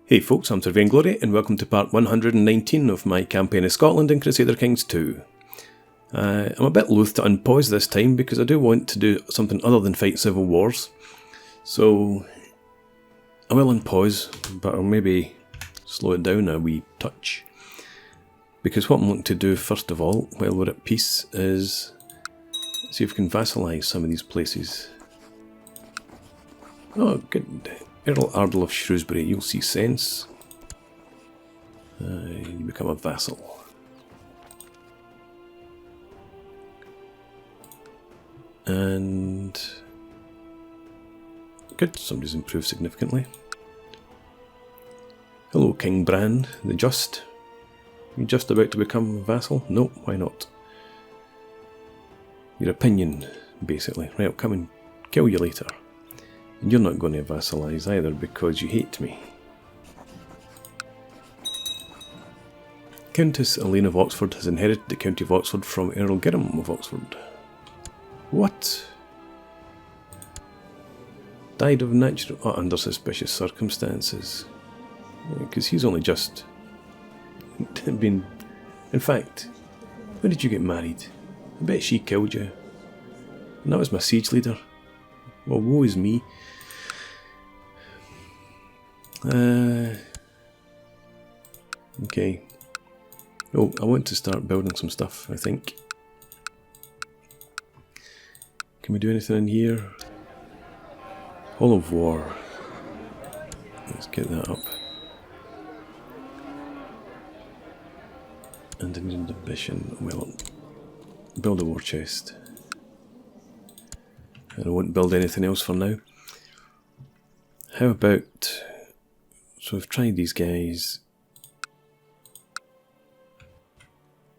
Hey folks, I'm Sir Vainglory and welcome to part 119 of my campaign of Scotland in Crusader Kings II. I'm a bit loath to unpause this time because I do want to do something other than fight civil wars. So I will unpause, but I'll maybe slow it down a wee touch. Because what I'm looking to do first of all, while we're at peace, is see if we can vassalise some of these places. Oh, good. Earl Ardle of Shrewsbury, you'll see sense. You become a vassal. And good, somebody's improved significantly. Hello, King Bran, the Just. You just about to become a vassal? No, why not? Your opinion, basically. Right, I'll come and kill you later. And you're not going to vassalise either because you hate me. Countess Elaine of Oxford has inherited the County of Oxford from Earl Girham of Oxford. What? Died of natural... Oh, under suspicious circumstances. Because he's only just been... In fact, when did you get married? I bet she killed you. And that was my siege leader. Well, woe is me. Okay. Oh, I want to start building some stuff, I think. Can we do anything in here? Hall of War. Let's get that up. And an ambition. Well, build a war chest. And I won't build anything else for now. How about... So I've tried these guys.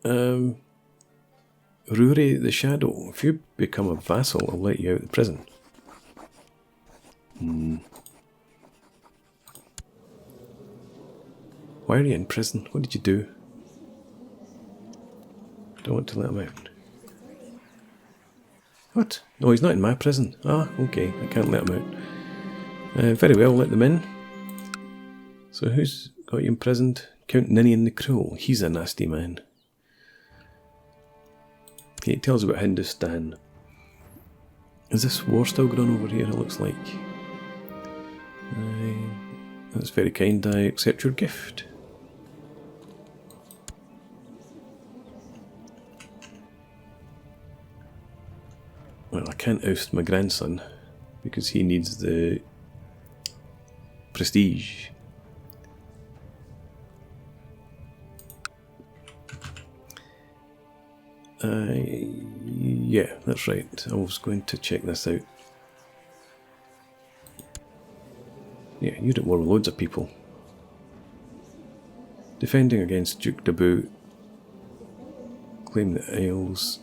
Rory the Shadow. If you become a vassal, I'll let you out of prison. Why are you in prison? What did you do? Don't want to let him out. What? No, he's not in my prison. Ah, okay, I can't let him out. Very well, let them in. So who's got you imprisoned? Count Ninian the Cruel. He's a nasty man. Okay, tell us about Hindustan. Is this war still going on over here, it looks like? That's very kind, I accept your gift. Well, I can't oust my grandson because he needs the prestige. Yeah, that's right. I was going to check this out. Yeah, you're at war with loads of people. Defending against Duke Debut. Claim the Isles.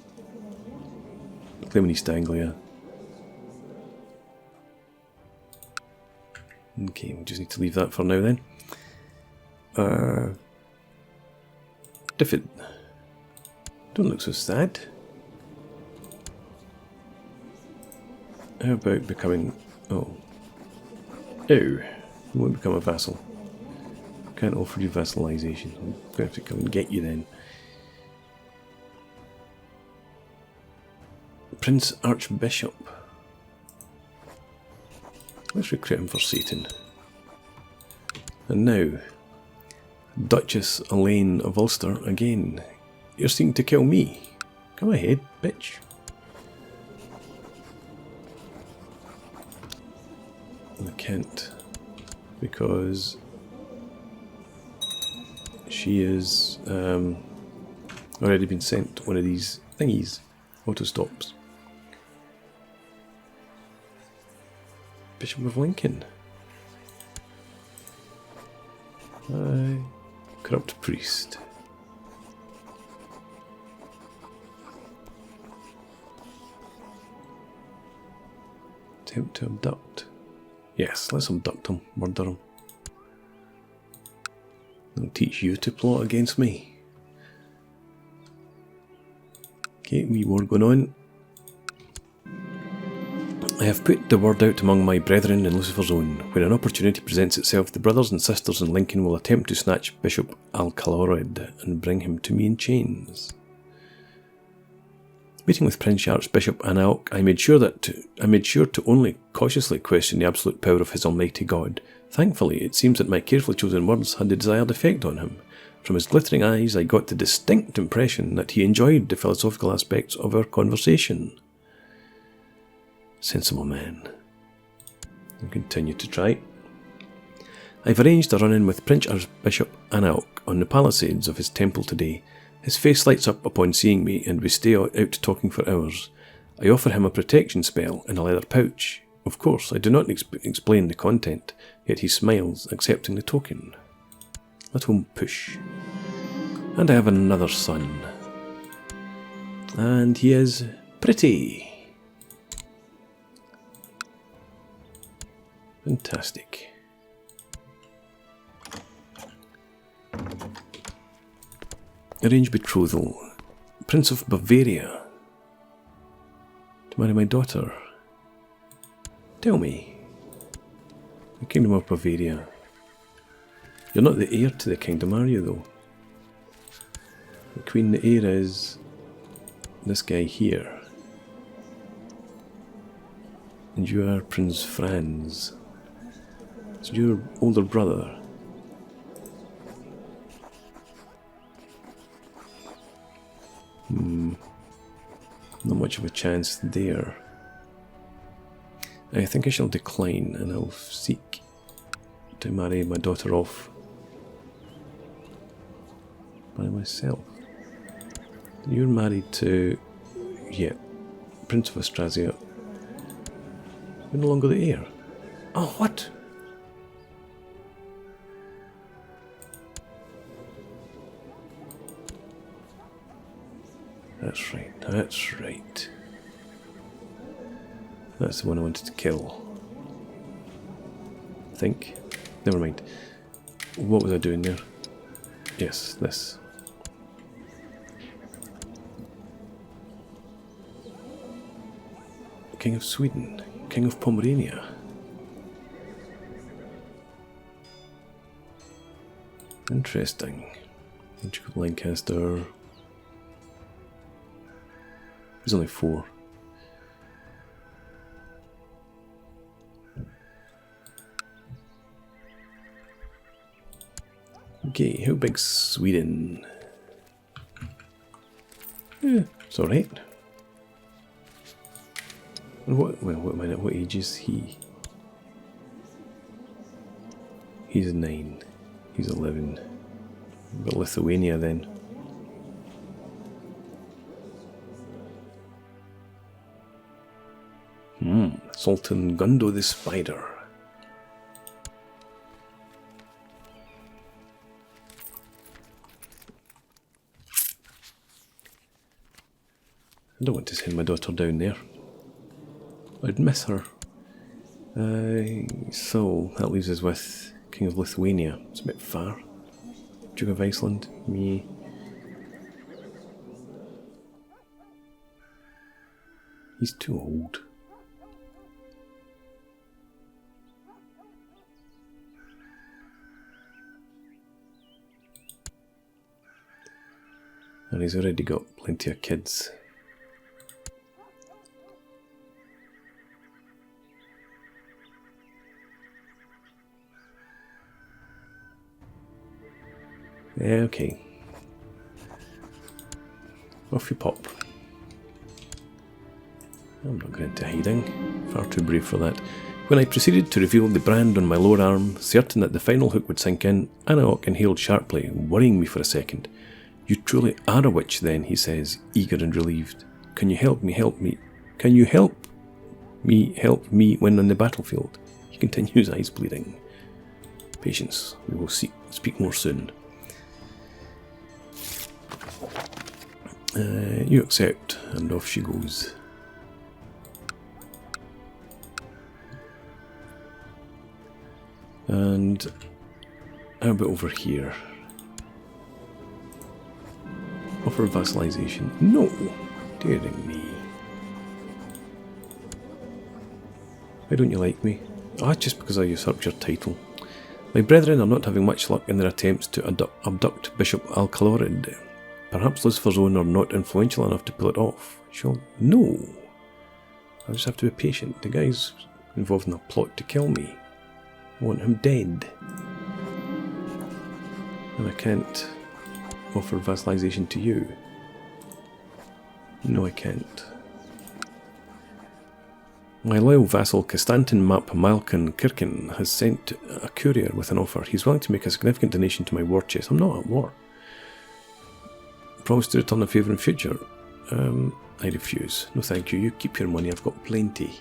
Claiming East Anglia. Okay, we just need to leave that for now then. Diffid. Don't look so sad. How about becoming... Oh. Oh. You won't become a vassal. Can't offer you vassalization. I'm going to have to come and get you then. Prince Archbishop. Let's recruit him for Satan. And now, Duchess Elaine of Ulster again. You're seeking to kill me. Come ahead, bitch. I can't, because she is already been sent one of these thingies, auto stops. Bishop of Lincoln. Corrupt priest. Attempt to abduct. Yes, let's abduct him, murder him. I'll teach you to plot against me. Okay, wee war going on. I have put the word out among my brethren in Lucifer's Own. When an opportunity presents itself, the brothers and sisters in Lincoln will attempt to snatch Bishop Alcalorid and bring him to me in chains. Meeting with Prince Archbishop Anaok, I made sure to only cautiously question the absolute power of his almighty God. Thankfully, it seems that my carefully chosen words had the desired effect on him. From his glittering eyes, I got the distinct impression that he enjoyed the philosophical aspects of our conversation. Sensible man. I'll continue to try. I've arranged a run-in with Prince Archbishop Anaok on the palisades of his temple today. His face lights up upon seeing me, and we stay out talking for hours. I offer him a protection spell in a leather pouch. Of course, I do not explain the content, yet he smiles, accepting the token. Let him push. And I have another son. And he is pretty. Fantastic. Arrange betrothal. Prince of Bavaria. To marry my daughter. Tell me. The Kingdom of Bavaria. You're not the heir to the kingdom, are you, though? The Queen, the heir is this guy here. And you are Prince Franz. It's your older brother. Not much of a chance there. I think I shall decline, and I'll seek to marry my daughter off by myself. You're married to, yeah, Prince of Austrasia. You're no longer the heir. Oh, what? That's right, that's right. That's the one I wanted to kill. I think. Never mind. What was I doing there? Yes, this. King of Sweden. King of Pomerania. Interesting. Duke of Lancaster. There's only 4. Okay, how big's Sweden? Yeah, it's alright. And what age is he? He's 9. He's 11. But Lithuania then. Sultan Gundo the Spider. I don't want to send my daughter down there. I'd miss her. So that leaves us with King of Lithuania. It's a bit far. Duke of Iceland. Me. He's too old. And he's already got plenty of kids. Yeah, okay. Off you pop. I'm not going into hiding. Far too brave for that. When I proceeded to reveal the brand on my lower arm, certain that the final hook would sink in, Anaok inhaled sharply, worrying me for a second. You truly are a witch then, he says, eager and relieved. Can you help me? Can you help me when on the battlefield? He continues, eyes bleeding. Patience, we will speak more soon. You accept, and off she goes. And how about over here? Offer vassalization. No! Daring me. Why don't you like me? Ah, just because I usurped your title. My brethren are not having much luck in their attempts to abduct Bishop Alcalorid. Perhaps Lucifer's own are not influential enough to pull it off. No. I just have to be patient. The guy's involved in a plot to kill me. I want him dead. And I can't offer vassalization to you. No, I can't. My loyal vassal Constantin Map Malkin Kirkin has sent a courier with an offer. He's willing to make a significant donation to my war chest. I'm not at war. Promise to return a favour in future. I refuse. No thank you. You keep your money. I've got plenty.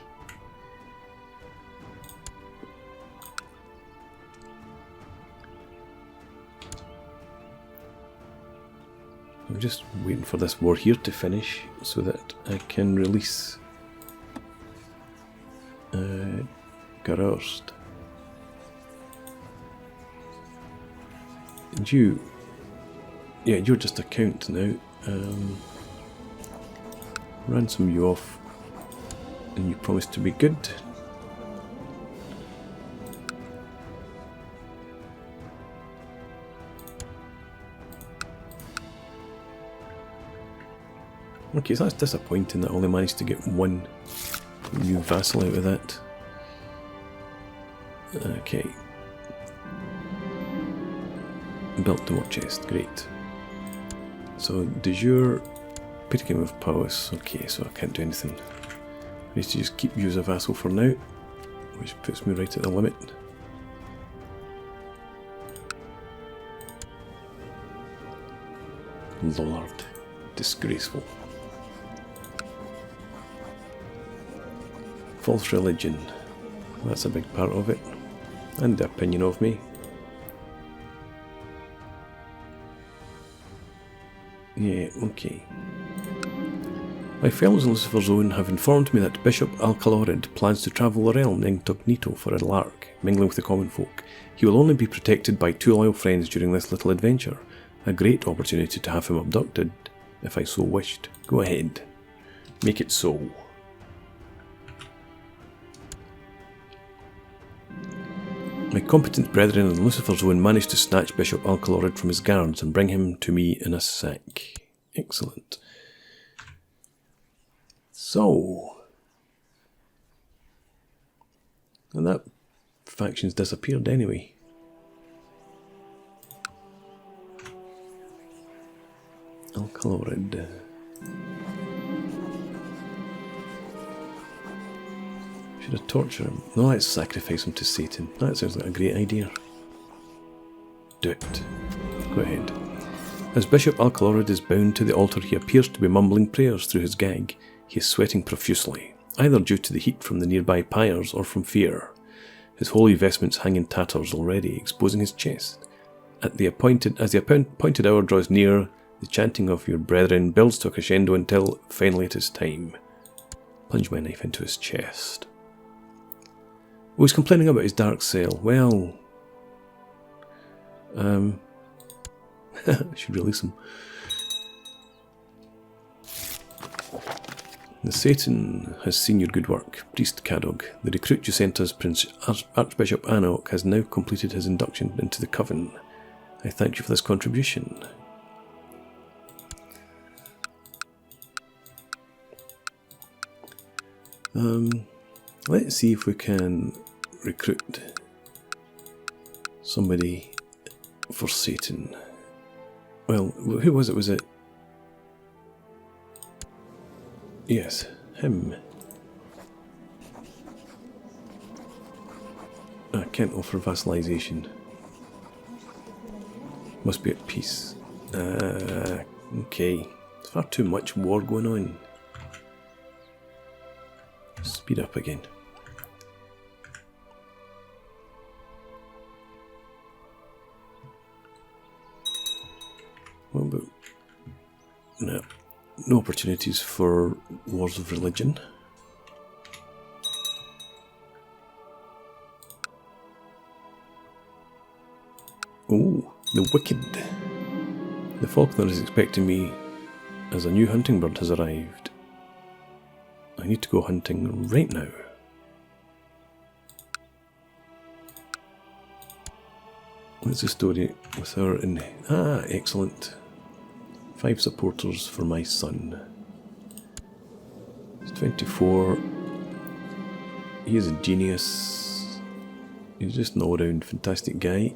I'm just waiting for this war here to finish so that I can release Garurst. And you, yeah, you're just a count now. Ransom you off, and you promise to be good. Okay, so that's disappointing that I only managed to get one new vassal out of that. Okay. Built the war chest, great. So, de jure, Pitkin of Powers. Okay, so I can't do anything. I need to just keep you as a vassal for now, which puts me right at the limit. Lord, disgraceful. False religion, that's a big part of it, and the opinion of me. Yeah, okay. My fellows in Lucifer's Own have informed me that Bishop Alcalorid plans to travel the realm incognito for a lark, mingling with the common folk. He will only be protected by 2 loyal friends during this little adventure. A great opportunity to have him abducted, if I so wished. Go ahead. Make it so. My competent brethren in Lucifer's Own managed to snatch Bishop Alcalorid from his guards and bring him to me in a sack. Excellent. So, and that faction's disappeared anyway. Alcalorid. Should I torture him? No, let's sacrifice him to Satan. That sounds like a great idea. Do it. Go ahead. As Bishop Alcalorid is bound to the altar, he appears to be mumbling prayers through his gag. He is sweating profusely, either due to the heat from the nearby pyres or from fear. His holy vestments hang in tatters already, exposing his chest. As the appointed hour draws near, the chanting of your brethren builds to a crescendo until finally it is time. Plunge my knife into his chest. Oh, he's complaining about his dark cell. Well, I should release him. The Satan has seen your good work, Priest Cadog. The recruit you sent us, Prince Archbishop Anok, has now completed his induction into the Coven. I thank you for this contribution. Let's see if we can recruit somebody for Satan. Well, who was it? Was it? Yes, him. I can't offer vassalization. Must be at peace. Okay. There's far too much war going on. Speed up again. What about... No opportunities for wars of religion. Oh, the wicked. The falconer is expecting me as a new hunting bird has arrived. I need to go hunting right now. What's the story with our excellent. 5 supporters for my son. He's 24. He is a genius. He's just an all-round fantastic guy.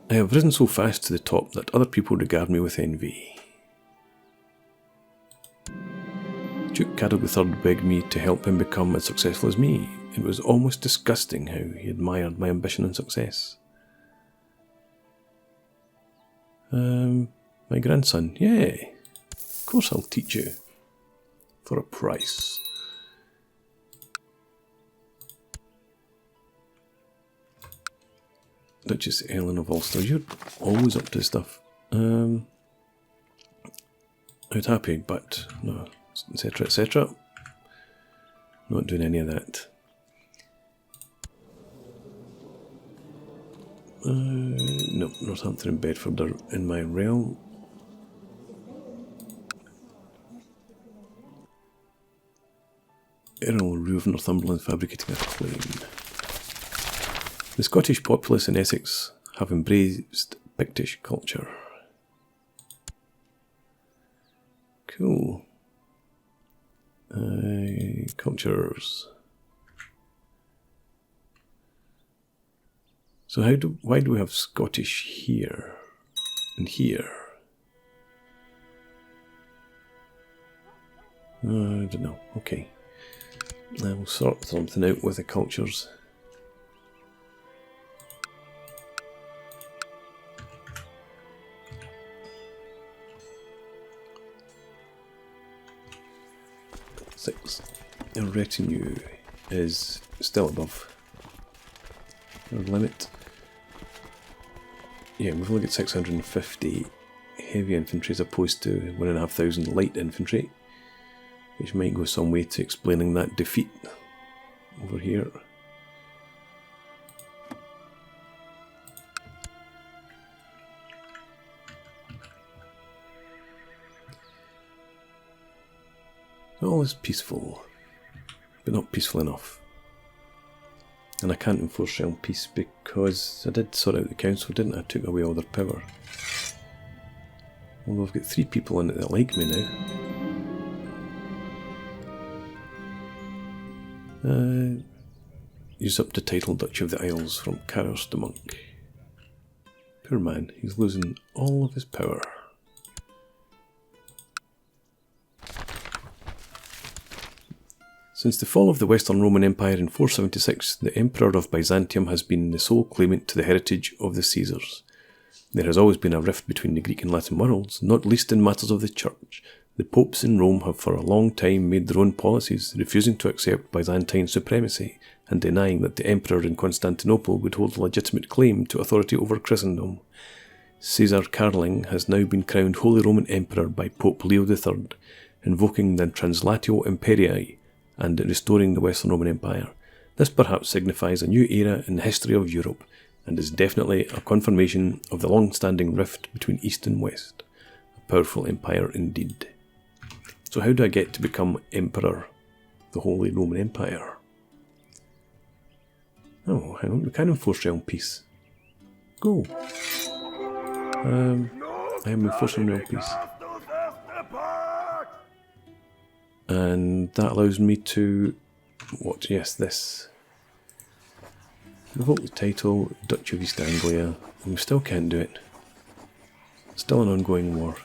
I have risen so fast to the top that other people regard me with envy. Duke Cadog III begged me to help him become as successful as me. It was almost disgusting how he admired my ambition and success. My grandson, yeah, of course I'll teach you, for a price. Duchess Ellen of Ulster, you're always up to stuff. I was happy, but no, etc, etc. Not doing any of that. No, Northampton and Bedford are in my realm. Earl Rue of Northumberland fabricating a claim. The Scottish populace in Essex have embraced Pictish culture. Cool. Cultures. So why do we have Scottish here and here? I don't know. Okay. I will sort something out with the cultures. Six. Our retinue is still above our limit. Yeah, we've only got 650 heavy infantry as opposed to 1,500 light infantry, which might go some way to explaining that defeat over here. All is peaceful, but not peaceful enough. And I can't enforce realm peace because I did sort out the council, didn't I? I took away all their power. Although I've got 3 people in it that like me now. Usurped the title Duchy of the Isles from Carlos the Monk. Poor man, he's losing all of his power. Since the fall of the Western Roman Empire in 476, the Emperor of Byzantium has been the sole claimant to the heritage of the Caesars. There has always been a rift between the Greek and Latin worlds, not least in matters of the Church. The popes in Rome have for a long time made their own policies, refusing to accept Byzantine supremacy and denying that the Emperor in Constantinople would hold a legitimate claim to authority over Christendom. Caesar Carling has now been crowned Holy Roman Emperor by Pope Leo III, invoking the Translatio Imperii and restoring the Western Roman Empire. This perhaps signifies a new era in the history of Europe, and is definitely a confirmation of the long-standing rift between East and West. A powerful empire indeed. So how do I get to become Emperor of the Holy Roman Empire? Oh, hang on, we can enforce realm peace. Go! I am enforcing realm peace. And that allows me to, what, yes, this. Revoke the title, Duchy of East Anglia, and we still can't do it. Still an ongoing war.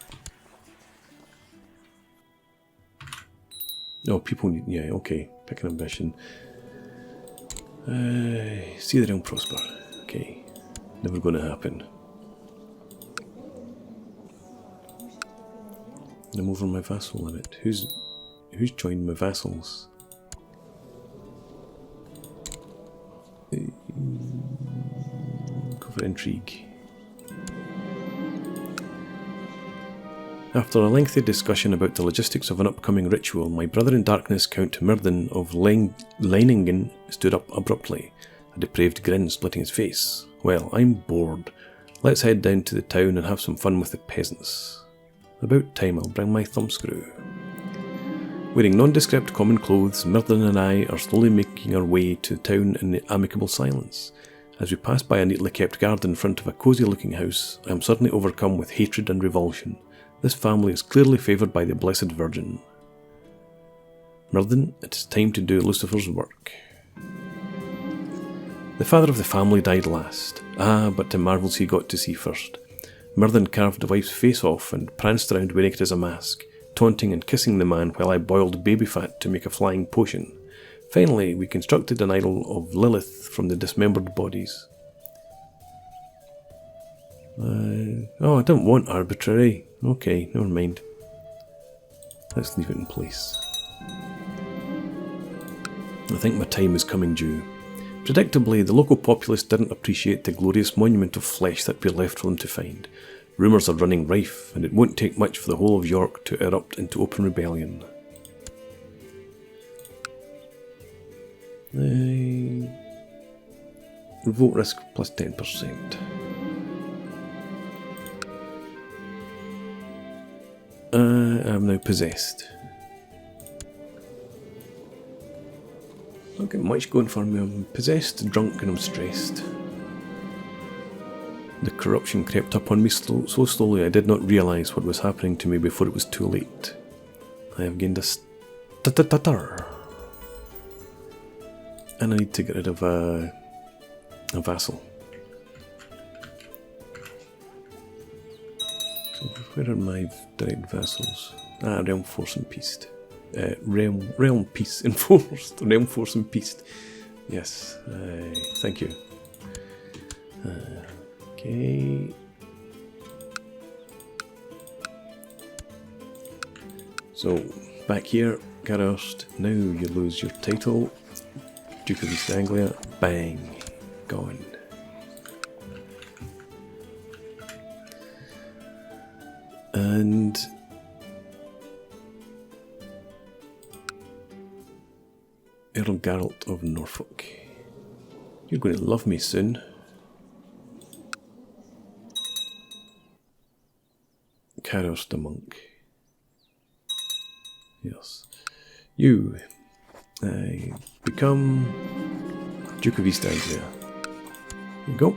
Oh, people need, yeah, okay, pick an ambition. See the realm prosper. Okay, never going to happen. I'm over my vassal limit. Who's joined my vassals? Go for intrigue. After a lengthy discussion about the logistics of an upcoming ritual, my brother in darkness, Count Myrddin of Leiningen, stood up abruptly, a depraved grin splitting his face. Well, I'm bored. Let's head down to the town and have some fun with the peasants. About time I'll bring my thumbscrew. Wearing nondescript common clothes, Myrddin and I are slowly making our way to town in amicable silence. As we pass by a neatly kept garden in front of a cosy looking house, I am suddenly overcome with hatred and revulsion. This family is clearly favoured by the Blessed Virgin. Myrddin, it is time to do Lucifer's work. The father of the family died last. Ah, but the marvels he got to see first. Myrddin carved the wife's face off and pranced around wearing it as a mask, taunting and kissing the man while I boiled baby fat to make a flying potion. Finally, we constructed an idol of Lilith from the dismembered bodies. Oh, I don't want arbitrary. Okay, never mind. Let's leave it in place. I think my time is coming due. Predictably, the local populace didn't appreciate the glorious monument of flesh that we left for them to find. Rumours are running rife, and it won't take much for the whole of York to erupt into open rebellion. Revolt risk plus 10%. I am now possessed. Don't get much going for me. I'm possessed, drunk, and I'm stressed. The corruption crept up on me so slowly I did not realise what was happening to me before it was too late. I have gained a stutter. And I need to get rid of a vassal. So where are my direct vassals? Ah, Realm Force and Peace. Realm Peace Enforced. Realm Force and Peace. Yes, thank you. Okay. So, back here, Garrost. Now you lose your title. Duke of East Anglia. Bang. Gone. And Earl Geralt of Norfolk. You're going to love me soon. Karos the Monk. Yes. You become Duke of East Anglia. There you go.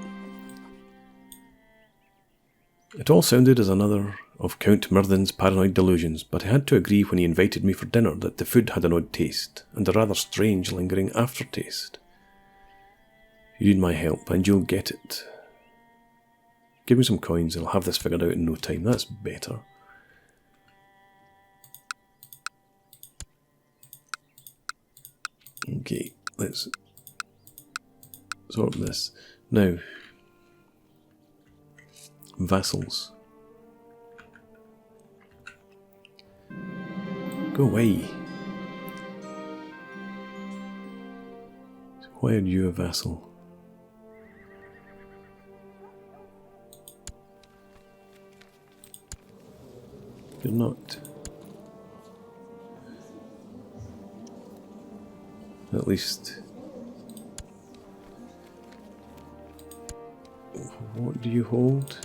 It all sounded as another of Count Myrddin's paranoid delusions, but I had to agree when he invited me for dinner that the food had an odd taste, and a rather strange lingering aftertaste. You need my help, and you'll get it. Give me some coins, I'll have this figured out in no time. That's better. Okay, let's sort this. Now, vassals. Go away. So why are you a vassal? You're not. At least. What do you hold?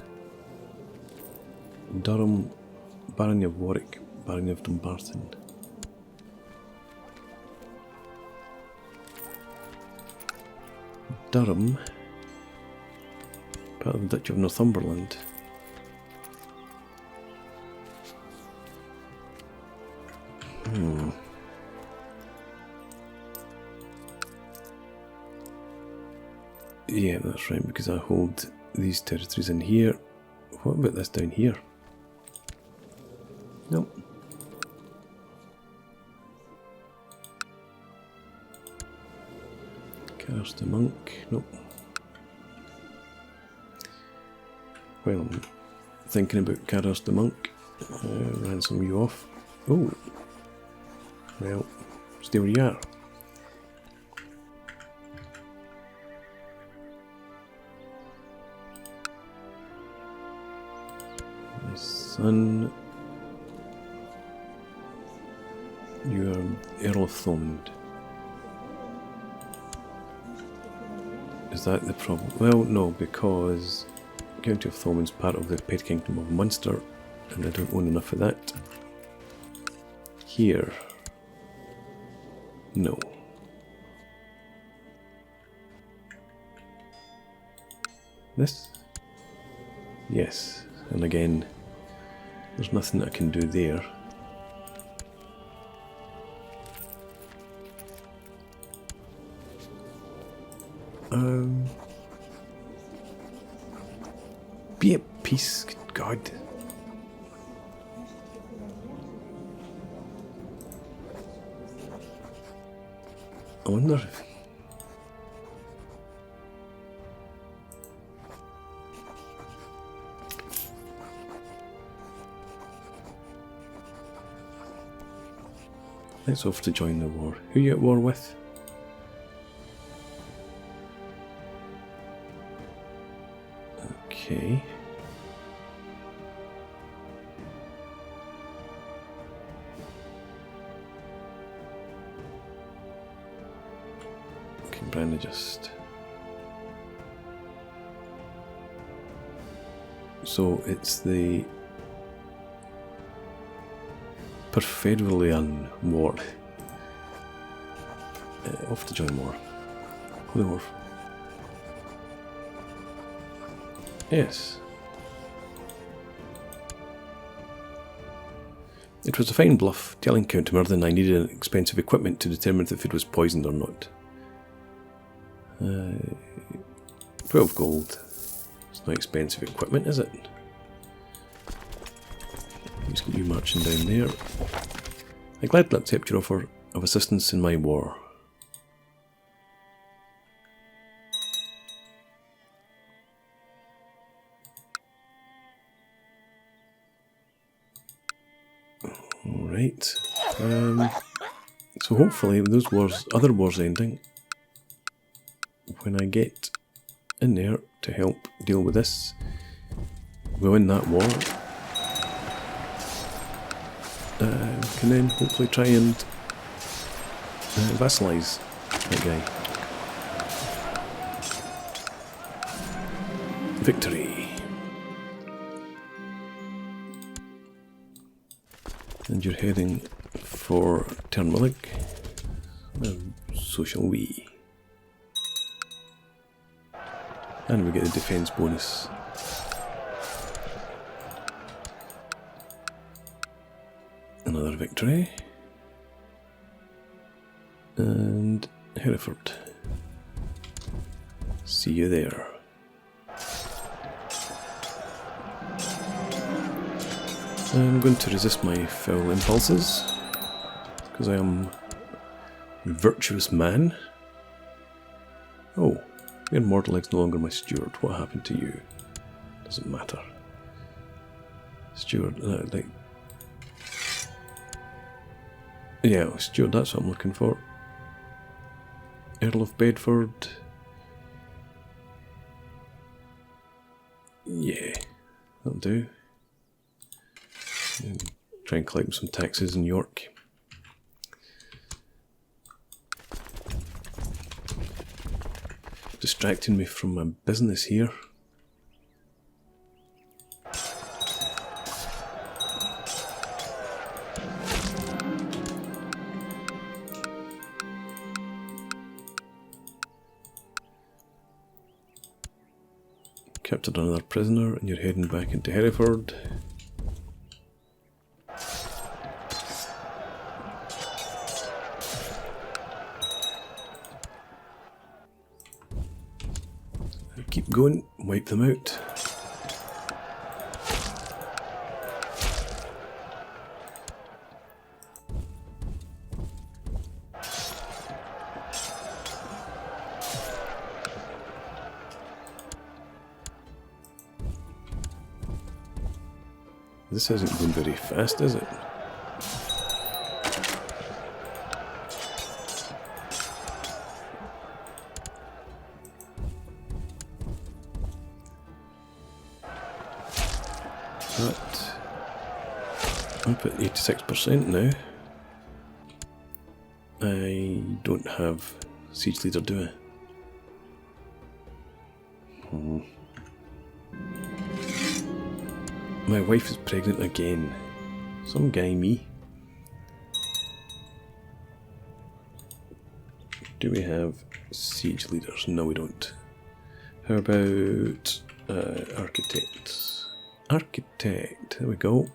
Durham, Barony of Warwick, Barony of Dumbarton. Durham, part of the Duchy of Northumberland. Yeah, that's right, because I hold these territories in here. What about this down here? Nope. Karos the Monk. Nope. Well, I'm thinking about Karos the Monk. Ransom you off. Oh. Well, stay where you are. My son. You are Earl of Thomond. Is that the problem? Well, no, because County of Thomond's part of the Pet Kingdom of Munster, and I don't own enough of that. Here. No. This? Yes, and again, there's nothing I can do there. Be at peace, good God. I wonder if... Let's off to join the war. Who are you at war with? Okay. Okay, brand adjust. So it's the Perfederlian War. Off to join war. Holy war. Yes. It was a fine bluff, telling Count Merlin I needed expensive equipment to determine if the food was poisoned or not. 12 gold. It's not expensive equipment, is it? Just get you marching down there. I gladly accept your offer of assistance in my war. Alright. So hopefully with those wars, other wars ending, when I get in there to help deal with this, we'll win that war. Can then hopefully try and vassalize that guy. Victory. And you're heading for Ternmillig. So shall we. And we get a defense bonus. Another victory. And Hereford. See you there. I'm going to resist my foul impulses, because I am a virtuous man. Oh, your Mordeleg's no longer my steward. What happened to you? Doesn't matter. Steward, like... Yeah, steward, that's what I'm looking for. Earl of Bedford. Yeah, that'll do. And try and collect some taxes in York. Distracting me from my business here. Captured another prisoner and you're heading back into Hereford. Keep going, wipe them out. This isn't going very fast, is it? But I'm up at 86% now. I don't have Siege Leader, do I? My wife is pregnant again. Some guy me. Do we have siege leaders? No, we don't. How about Architects. Architect, there we go.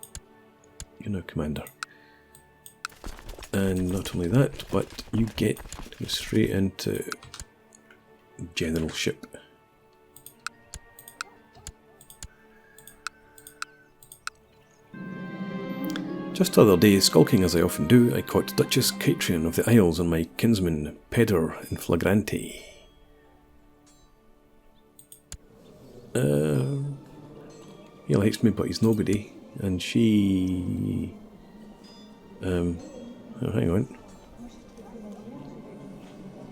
You're now commander. And not only that, but you get straight into generalship. Just the other day, skulking as I often do, I caught Duchess Catrian of the Isles on my kinsman Peder in flagrante. He likes me, but he's nobody. And she... oh, hang on.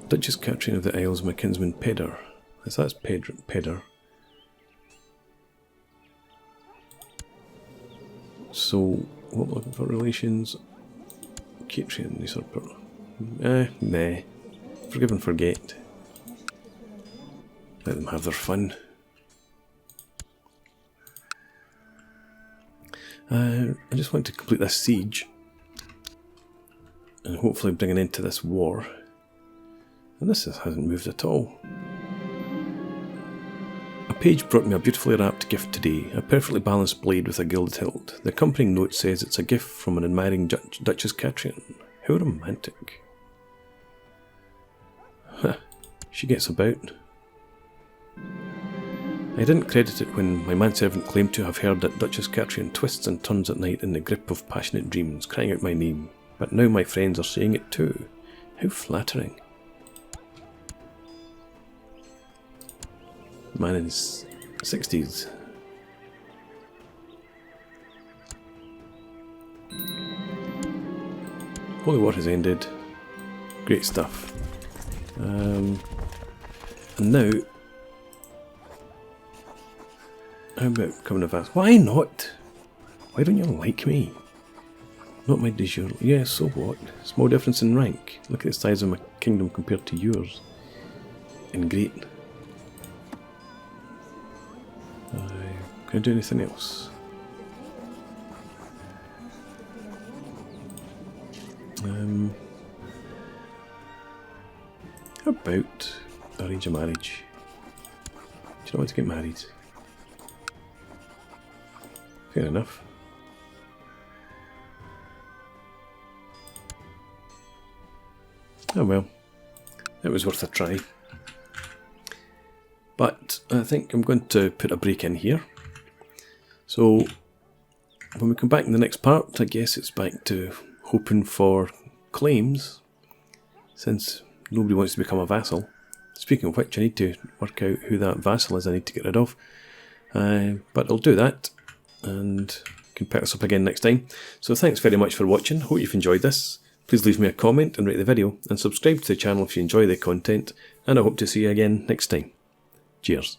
Duchess Catrian of the Isles, my kinsman Peder. Yes, that's Peder. So, what am I looking for? Relations? Catrian, usurper. Nah. Forgive and forget. Let them have their fun. I just want to complete this siege and hopefully bring an end to this war. And this hasn't moved at all. A page brought me a beautifully wrapped gift today, a perfectly balanced blade with a gilded hilt. The accompanying note says it's a gift from an admiring Duchess Catrian. How romantic. Huh, she gets about. I didn't credit it when my manservant claimed to have heard that Duchess Catrian twists and turns at night in the grip of passionate dreams, crying out my name. But now my friends are saying it too. How flattering. Man in his 60s. Holy War has ended. Great stuff. And now... How about coming of us? Why not? Why don't you like me? Not my de jure. Yeah, so what? Small difference in rank. Look at the size of my kingdom compared to yours. And great. Can I do anything else? How about arrange a marriage? Do you not want to get married? Fair enough. Oh well, it was worth a try. But I think I'm going to put a break in here. So when we come back in the next part, I guess it's back to hoping for claims, since nobody wants to become a vassal. Speaking of which, I need to work out who that vassal is I need to get rid of. But I'll do that, and can pick this up again next time. So thanks very much for watching. Hope you've enjoyed this. Please leave me a comment and rate the video, and subscribe to the channel if you enjoy the content, and I hope to see you again next time. Cheers.